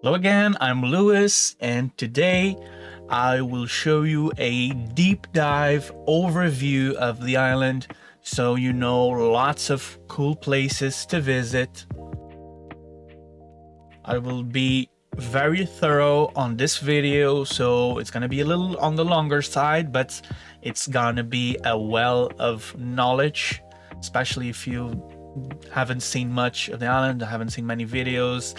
Hello again, I'm Lewis, and today I will show you a deep dive overview of the island so you know lots of cool places to visit. I will be very thorough on this video, so it's gonna be a little on the longer side, but it's gonna be a well of knowledge, especially if you haven't seen much of the island, haven't seen many videos,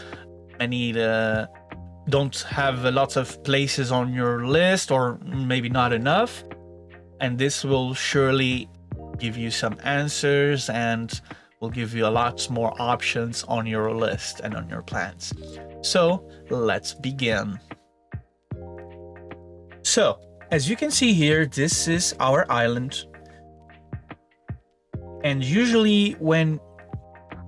don't have lots of places on your list, or maybe not enough, and this will surely give you some answers and will give you a lot more options on your list and on your plans. So let's begin. So as you can see here, this is our island, and usually when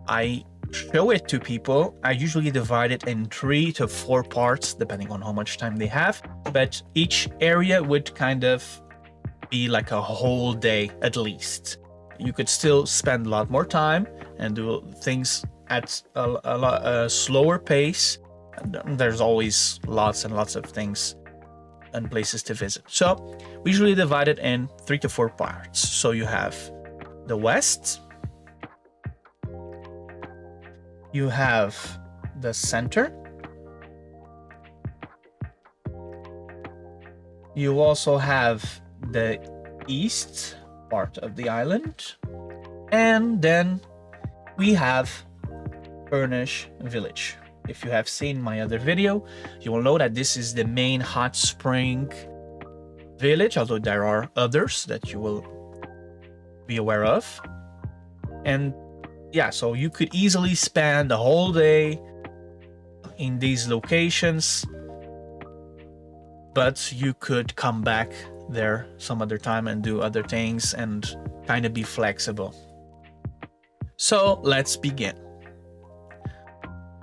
I show it to people, I usually divide it in 3 to 4 parts depending on how much time they have, but each area would kind of be like a whole day at least. You could still spend a lot more time and do things at a slower pace. There's always lots and lots of things and places to visit, so we usually divide it in 3 to 4 parts. So you have the west, you have the center, you also have the east part of the island, and then we have FURNAS village. If you have seen my other video, you will know that this is the main hot spring village, although there are others that you will be aware of. And yeah, so you could easily spend the whole day in these locations, but you could come back there some other time and do other things and kind of be flexible. So let's begin.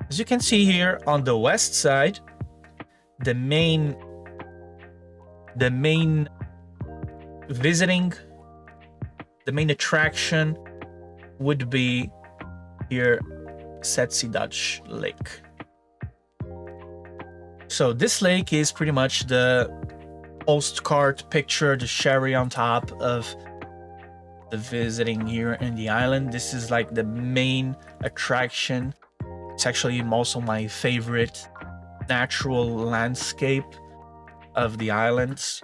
As you can see here on the west side, the main attraction would be here, Sete Cidades lake. So this lake is pretty much the postcard picture, the cherry on top of the visiting here in the island. This is like the main attraction. It's actually also my favorite natural landscape of the islands.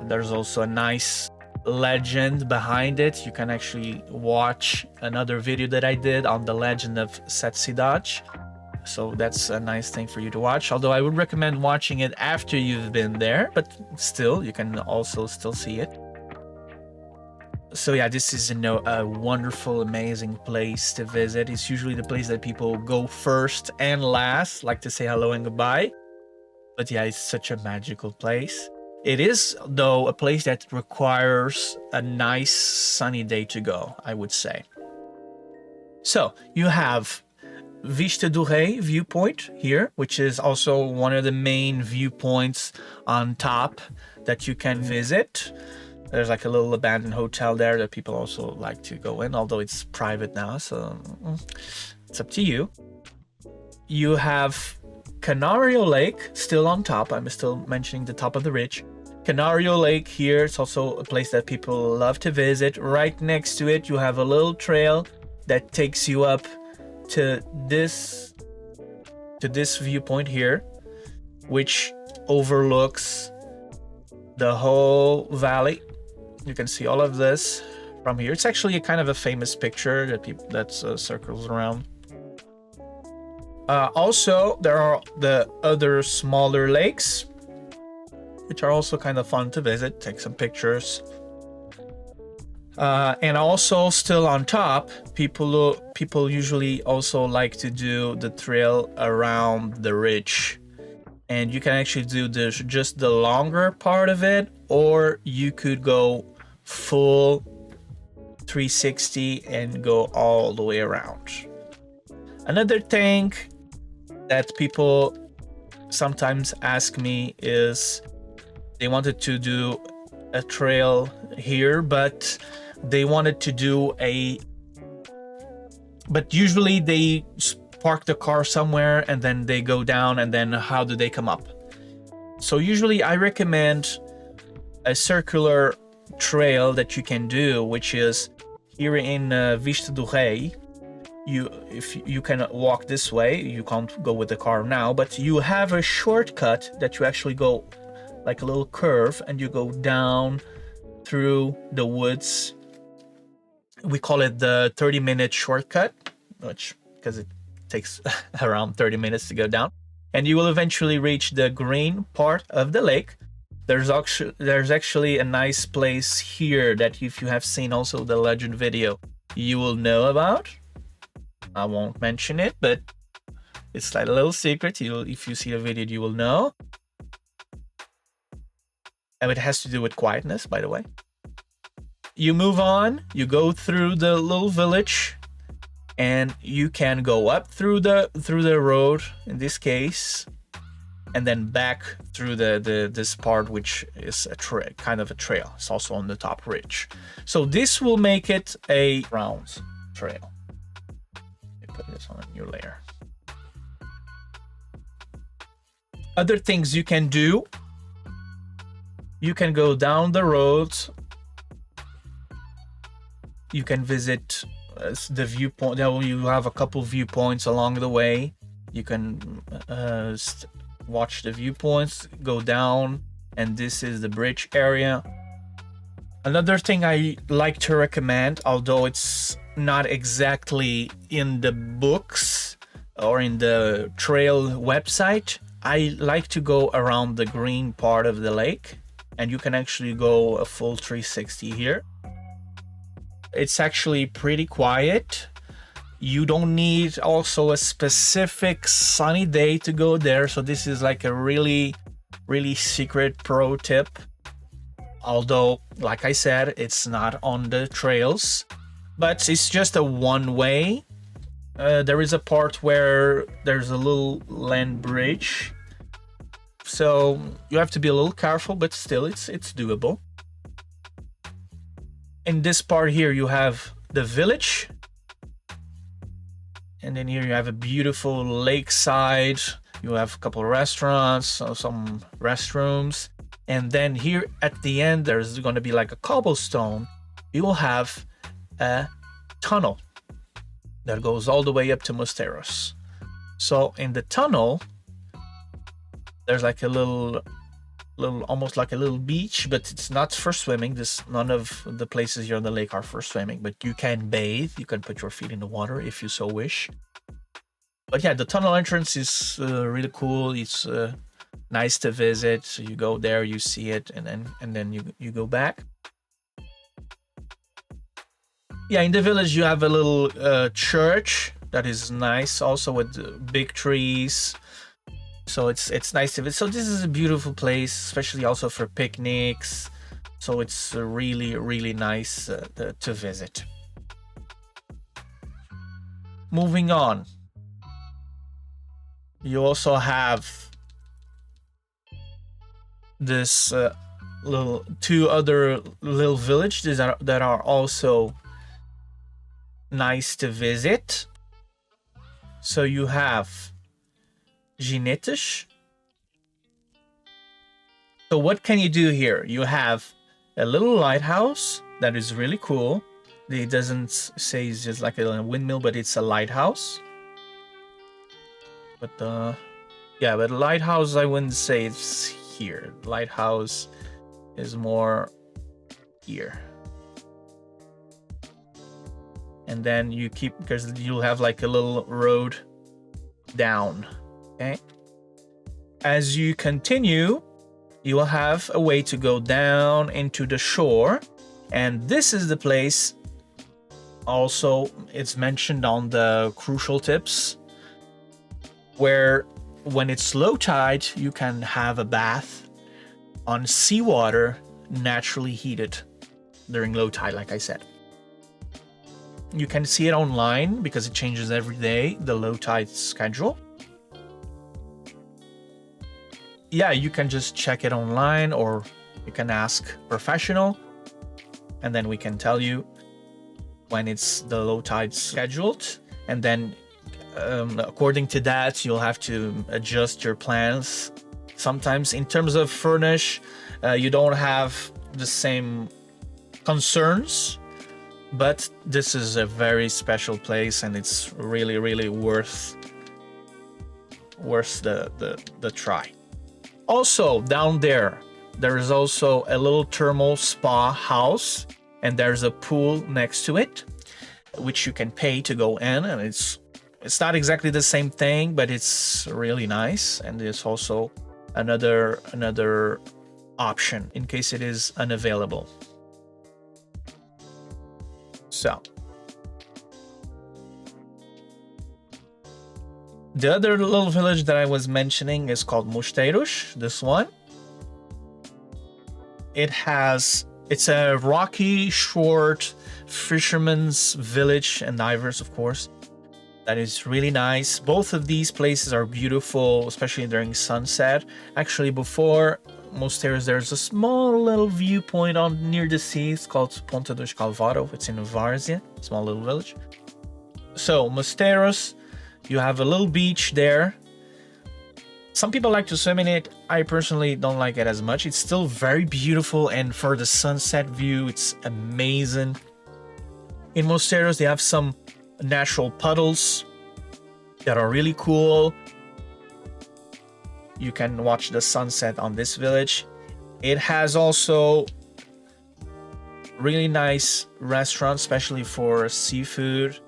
There's also a nice legend behind it. You can actually watch another video that I did on the legend of Sete Cidades, so that's a nice thing for you to watch, although I would recommend watching it after you've been there, but still you can also still see it. So yeah, this is a wonderful, amazing place to visit. It's usually the place that people go first and last, like to say hello and goodbye, but yeah, it's such a magical place. It is, though, a place that requires a nice sunny day to go, I would say. So you have Vista do Rei viewpoint here, which is also one of the main viewpoints on top that you can visit. There's like a little abandoned hotel there that people also like to go in, although it's private now, so it's up to you. You have Canario Lake still on top. I'm still mentioning the top of the ridge. Canario Lake here, it's also a place that people love to visit. Right next to it, you have a little trail that takes you up to this viewpoint here, which overlooks the whole valley. You can see all of this from here. It's actually a kind of a famous picture that circles around. Also, there are the other smaller lakes, which are also kind of fun to visit, take some pictures. And also still on top, people usually also like to do the trail around the ridge. And you can actually do just the longer part of it, or you could go full 360 and go all the way around. Another thing that people sometimes ask me is they wanted to do a trail here, but they wanted to do but usually they park the car somewhere and then they go down, and then how do they come up? So usually I recommend a circular trail that you can do, which is here in Vista do Rei. If you can walk this way, you can't go with the car now, but you have a shortcut that you actually go like a little curve and you go down through the woods. We call it the 30-minute shortcut, which because it takes around 30 minutes to go down, and you will eventually reach the green part of the lake. There's actually a nice place here that if you have seen also the legend video, you will know about. I won't mention it, but it's like a little secret. If you see the video, you will know. And it has to do with quietness, by the way. You move on, you go through the little village, and you can go up through the road in this case, and then back through this part, which is a kind of a trail. It's also on the top ridge. So this will make it a round trail. Let me put this on a new layer. Other things you can do. You can go down the road. You can visit the viewpoint. You have a couple viewpoints along the way. You can watch the viewpoints, go down, and this is the bridge area. Another thing I like to recommend, although it's not exactly in the books or in the trail website, I like to go around the green part of the lake, and you can actually go a full 360 here. It's actually pretty quiet. You don't need also a specific sunny day to go there, so this is like a really secret pro tip. Although, like I said, it's not on the trails, but it's just a one way. There is a part where there's a little land bridge, so you have to be a little careful, but still it's doable. In this part here you have the village, and then here you have a beautiful lakeside. You have a couple of restaurants, some restrooms, and then here at the end there's going to be like a cobblestone. You will have a tunnel that goes all the way up to Mosteiros. So in the tunnel there's like a little almost like a little beach, but it's not for swimming. None of the places here on the lake are for swimming, but you can bathe. You can put your feet in the water if you so wish. But yeah, the tunnel entrance is really cool. It's nice to visit. So you go there, you see it, and then you go back. Yeah, in the village you have a little church that is nice, also with big trees. So it's nice to visit. So this is a beautiful place, especially also for picnics. So it's really nice to visit. Moving on, you also have this two other little villages that are also nice to visit. So you have Ginetes. So what can you do here? You have a little lighthouse that is really cool. It doesn't say it's just like a windmill, but it's a lighthouse. But yeah, but lighthouse, I wouldn't say it's here. Lighthouse is more here. And then you keep, because you'll have like a little road down. Okay. As you continue, you will have a way to go down into the shore, and this is the place. Also, it's mentioned on the crucial tips, where when it's low tide, you can have a bath on seawater naturally heated during low tide, like I said. You can see it online because it changes every day, the low tide schedule. Yeah, you can just check it online, or you can ask professional, and then we can tell you when it's the low tide scheduled. And then according to that, you'll have to adjust your plans. Sometimes in terms of furnish, you don't have the same concerns, but this is a very special place, and it's really, really worth the try. Also, down there is also a little thermal spa house, and there's a pool next to it, which you can pay to go in, and it's not exactly the same thing, but it's really nice, and it's also another option in case it is unavailable. So the other little village that I was mentioning is called Mosteiros. This one, it's a rocky, short fisherman's village, and divers, of course. That is really nice. Both of these places are beautiful, especially during sunset. Actually, before Mosteiros, there's a small little viewpoint near the sea. It's called Ponta dos Calvaro. It's in Várzea, small little village. So Mosteiros, you have a little beach there. Some people like to swim in it. I personally don't like it as much. It's still very beautiful, and for the sunset view, it's amazing. In Mosteiros, they have some natural puddles that are really cool. You can watch the sunset on this village. It has also really nice restaurants, especially for seafood.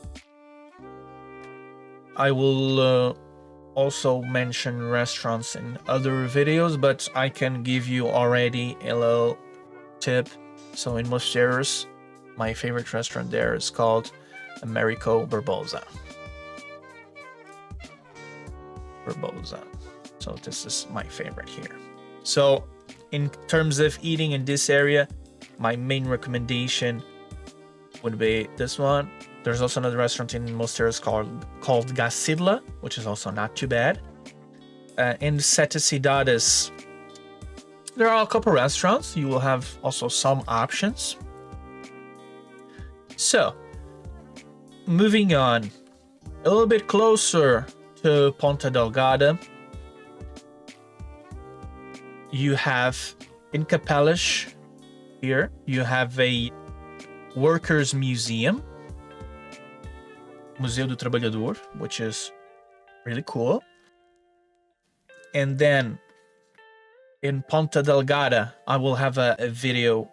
I will also mention restaurants in other videos, but I can give you already a little tip. So in Mosteiros, my favorite restaurant there is called Americo Barbosa. So this is my favorite here. So in terms of eating in this area, my main recommendation would be this one. There's also another restaurant in Mosteiros called Gacidla, which is also not too bad. In Sete Cidades, there are a couple restaurants. You will have also some options. So, moving on, a little bit closer to Ponta Delgada, you have in Capellas here, you have a workers' museum, Museu do Trabalhador, which is really cool. And then in Ponta Delgada, I will have a video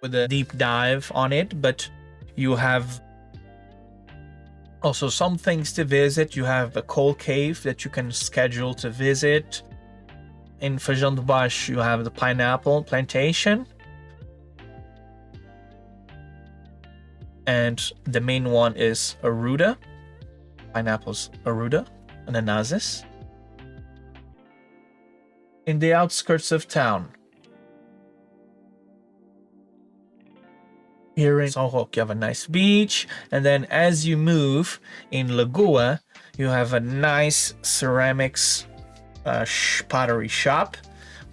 with a deep dive on it, but you have also some things to visit. You have a coal cave that you can schedule to visit. In Feijão de Baixo, you have the pineapple plantation. And the main one is Arruda. Pineapples, Arruda, Ananases. In the outskirts of town, here in São Roque, you have a nice beach. And then as you move in Lagoa, you have a nice ceramics pottery shop,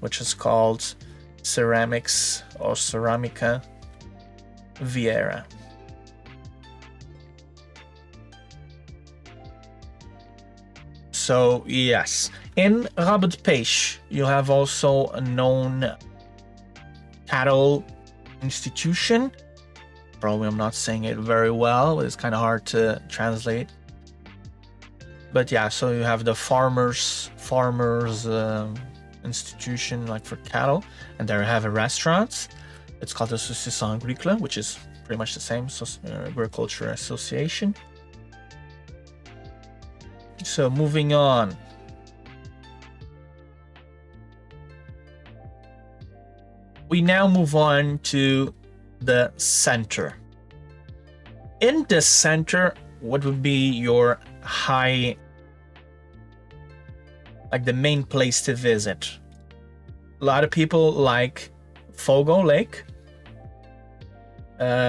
which is called Ceramics or Cerâmica Vieira. So yes, in Rabo de Peixe, you have also a known cattle institution. Probably I'm not saying it very well, it's kind of hard to translate. But yeah, so you have the farmers institution, like for cattle, and there you have a restaurant. It's called the Associação Agrícola, which is pretty much the same, agriculture association. So moving on. We now move on to the center. In the center, what would be your the main place to visit? A lot of people like Fogo Lake.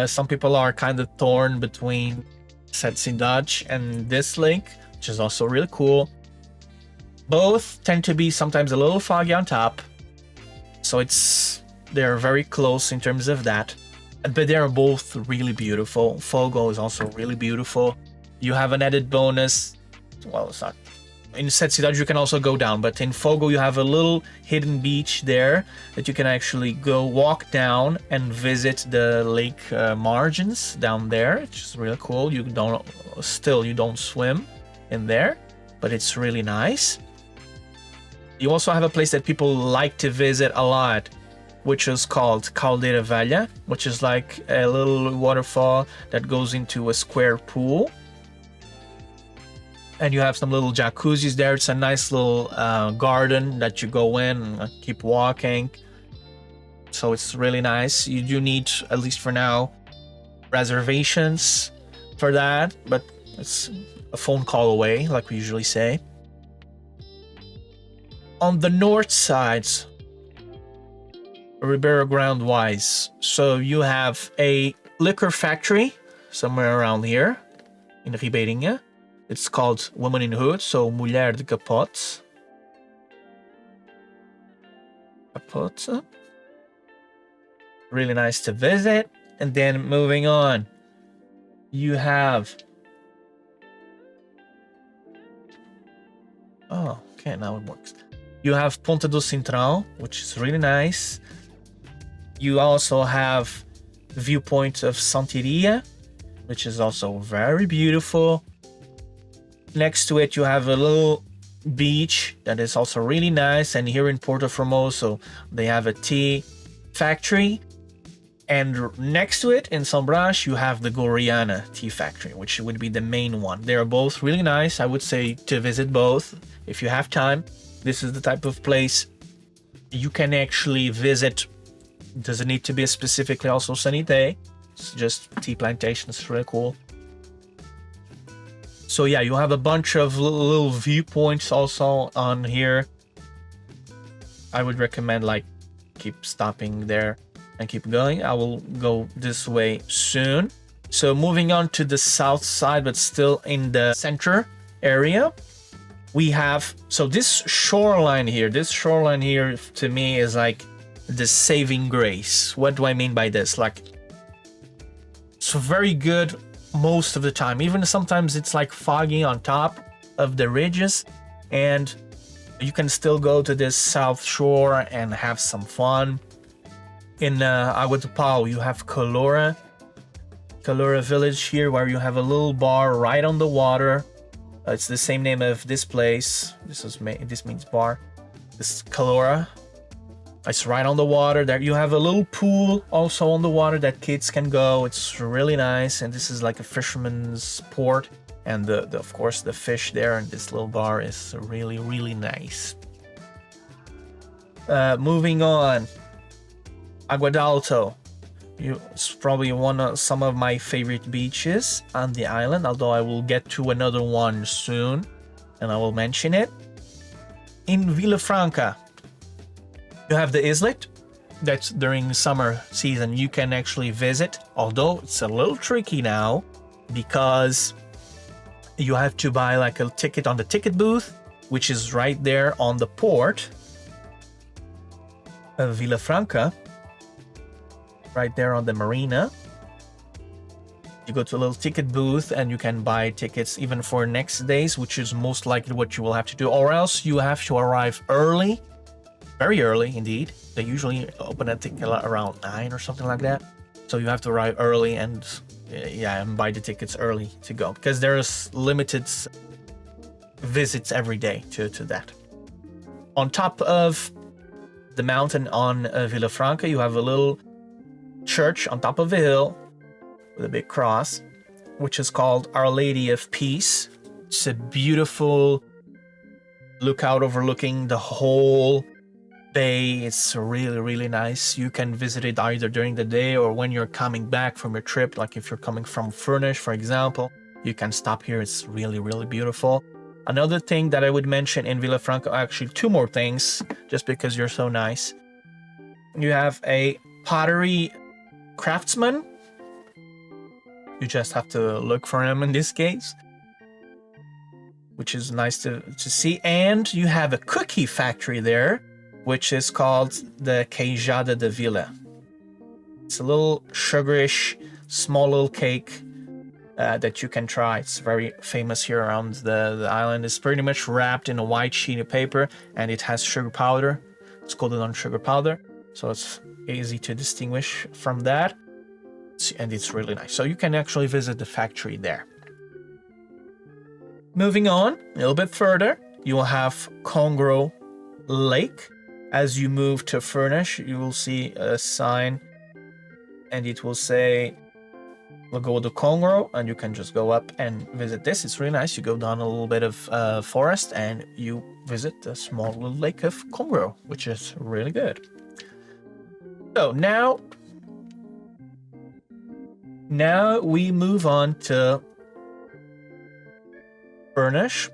Some people are kind of torn between Sete Cidades and this lake, which is also really cool. Both tend to be sometimes a little foggy on top, so they're very close in terms of that, but they're both really beautiful. Fogo is also really beautiful. You have an added bonus well, it's not. In Sete Cidades you can also go down, but in Fogo you have a little hidden beach there that you can actually go walk down and visit the lake margins down there, which is really cool. You don't swim in there, but it's really nice. You also have a place that people like to visit a lot, which is called Caldeira Velha, which is like a little waterfall that goes into a square pool. And you have some little jacuzzis there. It's a nice little garden that you go in and keep walking. So it's really nice. You do need, at least for now, reservations for that, but it's a phone call away, like we usually say. On the north side, Ribeira Ground wise, so you have a liquor factory somewhere around here in Ribeirinha. It's called Woman in Hood, so Mulher de Capotes. Capotes. Really nice to visit. And then moving on, you have... Oh, okay, now it works. You have Ponta do Central, which is really nice. You also have viewpoint of Santiria, which is also very beautiful. Next to it, you have a little beach that is also really nice. And here in Porto Formoso, they have a tea factory. And next to it, in São Brás, you have the Goriana tea factory, which would be the main one. They're both really nice. I would say to visit both if you have time. This is the type of place you can actually visit. It doesn't need to be specifically also sunny day. It's just tea plantations. It's really cool. So yeah, you have a bunch of little viewpoints also on here. I would recommend like keep stopping there and keep going. I will go this way soon. So moving on to the south side, but still in the center area, we have, so this shoreline here to me is like the saving grace. What do I mean by this? Like, it's very good most of the time. Even sometimes it's like foggy on top of the ridges, and you can still go to this south shore and have some fun. In Água do Pau, you have Calora village here, where you have a little bar right on the water. It's the same name of this place. This means bar. This is Calora. It's right on the water. There you have a little pool also on the water that kids can go. It's really nice, and this is like a fisherman's port. And of course the fish there in this little bar is really, really nice. Moving on, Água d'Alto. It's probably some of my favorite beaches on the island, although I will get to another one soon and I will mention it. In Vila Franca, you have the islet that's during summer season you can actually visit, although it's a little tricky now because you have to buy like a ticket on the ticket booth, which is right there on the port of Vila Franca. Right there on the marina. You go to a little ticket booth and you can buy tickets even for next days, which is most likely what you will have to do, or else you have to arrive early, very early indeed. They usually open a ticket around 9 or something like that. So you have to arrive early and buy the tickets early to go, because there's limited visits every day to that. On top of the mountain on Vila Franca, you have a little church on top of a hill with a big cross, which is called Our Lady of Peace. It's a beautiful lookout overlooking the whole bay. It's really, really nice. You can visit it either during the day or when you're coming back from your trip. Like if you're coming from FURNAS, for example, you can stop here. It's really, really beautiful. Another thing that I would mention in Vila Franca, actually two more things, just because you're so nice. You have a pottery craftsman. You just have to look for him in this case, which is nice to see. And you have a cookie factory there, which is called the Queijada da Vila. It's a little sugarish, small little cake that you can try. It's very famous here around the island. It's pretty much wrapped in a white sheet of paper, and it has sugar powder. It's coated on sugar powder, so it's easy to distinguish from that. And it's really nice. So you can actually visit the factory there. Moving on a little bit further, you will have Congro Lake. As you move to FURNAS, you will see a sign, and it will say Lago do Congro, and you can just go up and visit this. It's really nice. You go down a little bit of forest, and you visit the small little lake of Congro, which is really good. So now we move on to FURNAS.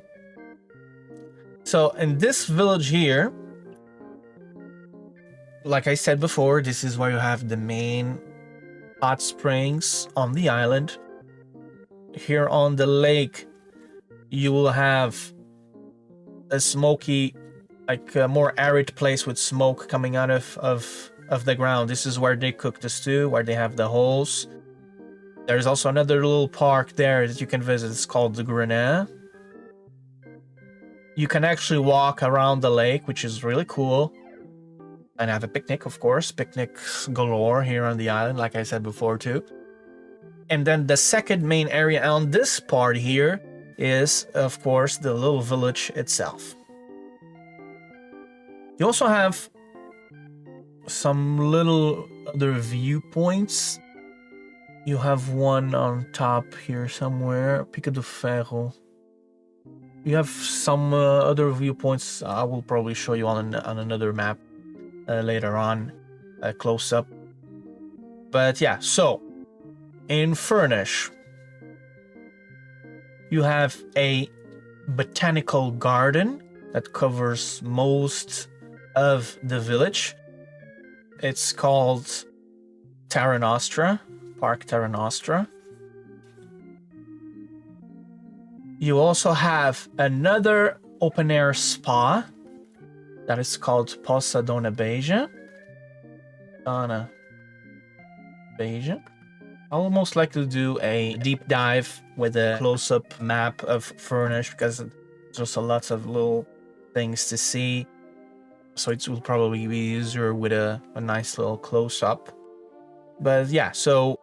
So in this village here, like I said before, this is where you have the main hot springs on the island. Here on the lake, you will have a smoky, like a more arid place with smoke coming out of the ground. This is where they cook the stew, where they have the holes. There's also another little park there that you can visit. It's called the Grenade. You can actually walk around the lake, which is really cool. And have a picnic, of course. Picnics galore here on the island, like I said before too. And then the second main area on this part here is, of course, the little village itself. You also have some little other viewpoints. You have one on top here somewhere, Pico do Ferro. You have some other viewpoints. I will probably show you on another map later on, close up. But yeah, so in FURNAS, you have a botanical garden that covers most of the village. It's called Terra Nostra, Park Terra Nostra. You also have another open-air spa that is called Poça Dona Beija. Dona Beija. I would most likely do a deep dive with a close-up map of FURNAS because there's a lots of little things to see. So it will probably be easier with a nice little close-up. But yeah, so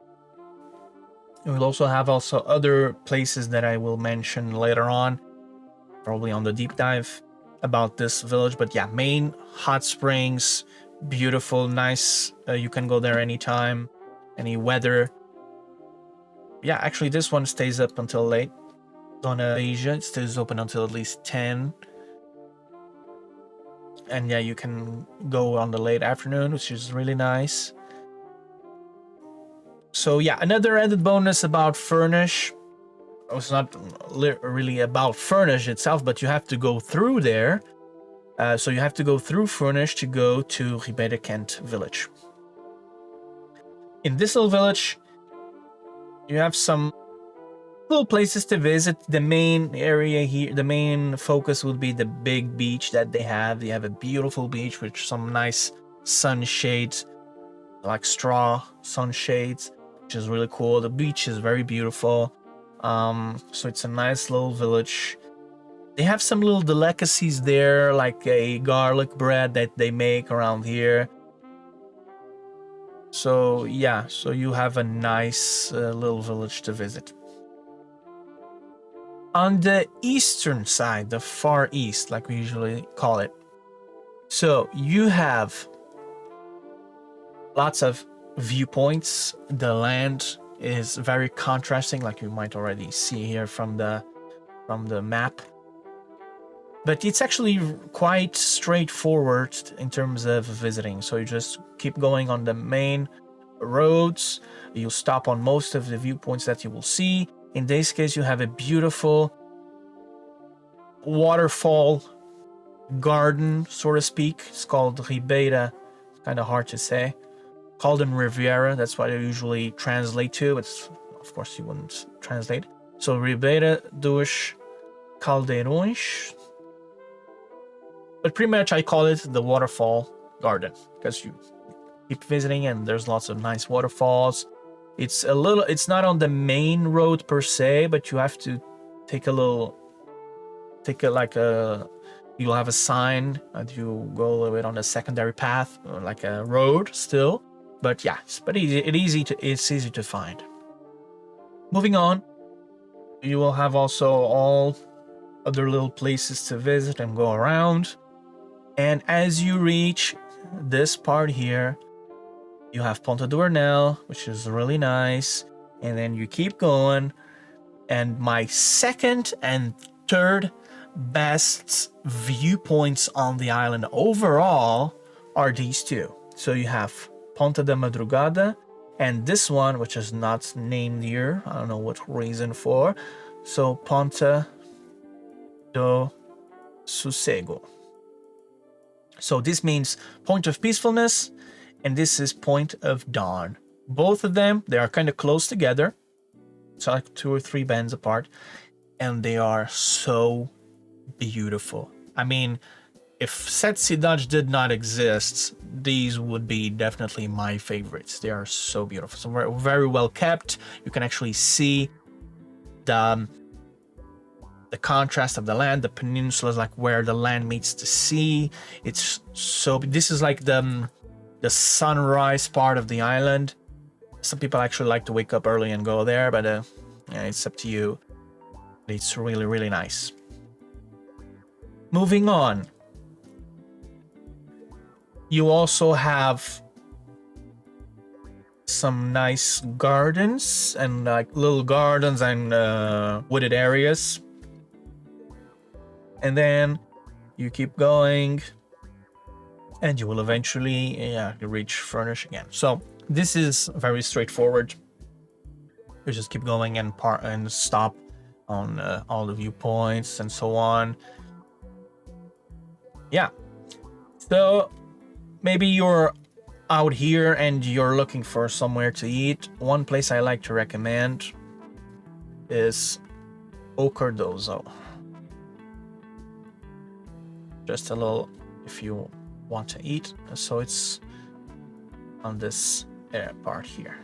we'll also have other places that I will mention later on, probably on the deep dive about this village. But yeah, main hot springs, beautiful, nice. You can go there anytime, any weather. Yeah, actually this one stays up until late. Dona Beija, it stays open until at least 10. And yeah, you can go on the late afternoon, which is really nice. So yeah, another added bonus about FURNAS. It's not really about FURNAS itself, but you have to go through there. So you have to go through FURNAS to go to Ribeira Quente village. In this little village, you have some little places to visit. The main area here, the main focus would be the big beach that they have. They have a beautiful beach with some nice sunshades, like straw sunshades, which is really cool. The beach is very beautiful. So it's a nice little village. They have some little delicacies there, like a garlic bread that they make around here. So yeah, so you have a nice little village to visit. On the eastern side, the far east, like we usually call it, so you have lots of viewpoints. The land is very contrasting, like you might already see here from the map. But it's actually quite straightforward in terms of visiting. So you just keep going on the main roads. You'll stop on most of the viewpoints that you will see. In this case, you have a beautiful waterfall garden, so to speak. It's called Ribeira. It's kind of hard to say. Called in Riviera. That's what I usually translate to. It's, of course, you wouldn't translate. So Ribeira dos Caldeirões. But pretty much I call it the waterfall garden because you keep visiting and there's lots of nice waterfalls. It's not on the main road per se, but you have to take you'll have a sign and you go a little bit on a secondary path, like a road still. But yeah, it's easy to find. Moving on, you will have also all other little places to visit and go around. And as you reach this part here, you have Ponta do Arnel, which is really nice. And then you keep going. And my second and third best viewpoints on the island overall are these two. So you have Ponta da Madrugada and this one, which is not named here. I don't know what reason for. So Ponta do Sossego. So this means point of peacefulness, and this is point of dawn. Both of them, they are kind of close together. It's like 2 or 3 bands apart, and they are so beautiful. I mean, if Sete Cidades did not exist, these would be definitely my favorites. They are so beautiful. So very, very well kept. You can actually see the contrast of the land. The peninsula is like where the land meets the sea. It's so, this is like the sunrise part of the island. Some people actually like to wake up early and go there, but yeah, it's up to you. It's really, really nice. Moving on, you also have some nice gardens and like little gardens and wooded areas. And then you keep going and you will eventually reach FURNAS again. So this is very straightforward. You just keep going and stop on all the viewpoints and so on. Yeah. So maybe you're out here and you're looking for somewhere to eat. One place I like to recommend is O Cardoso. Just a little, if you want to eat. So it's on this part here.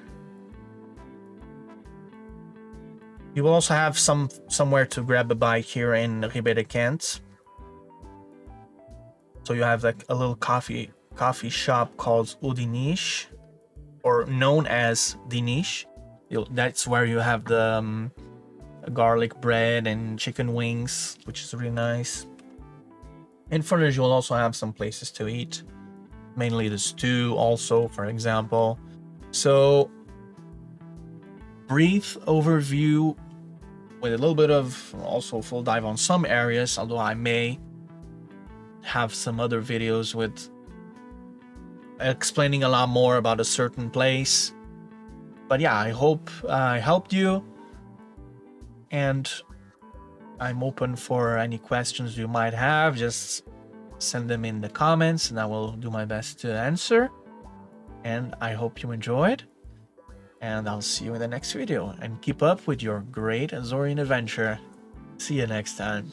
You will also have somewhere to grab a bite here in Ribeira Quente. So you have like a little coffee shop called O Diniz, or known as Diniz. That's where you have the garlic bread and chicken wings, which is really nice. In FURNAS, you'll also have some places to eat, mainly the stew also, for example. So, brief overview with a little bit of also full dive on some areas, although I may have some other videos with explaining a lot more about a certain place. But yeah, I hope I helped you, and I'm open for any questions you might have. Just send them in the comments and I will do my best to answer. And I hope you enjoyed, and I'll see you in the next video, and keep up with your great Azorian adventure. See you next time.